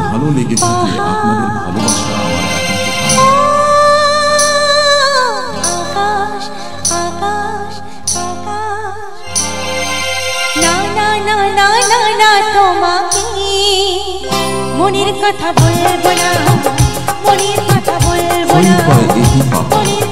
ভালো লেগে থাকলে আপনাদের ভালোবাসা আমার আকাশ আকাশ আকাশ না না না না না না তোমাকে মনের কথা বলবো না, মনের কথা বলবো না, মনের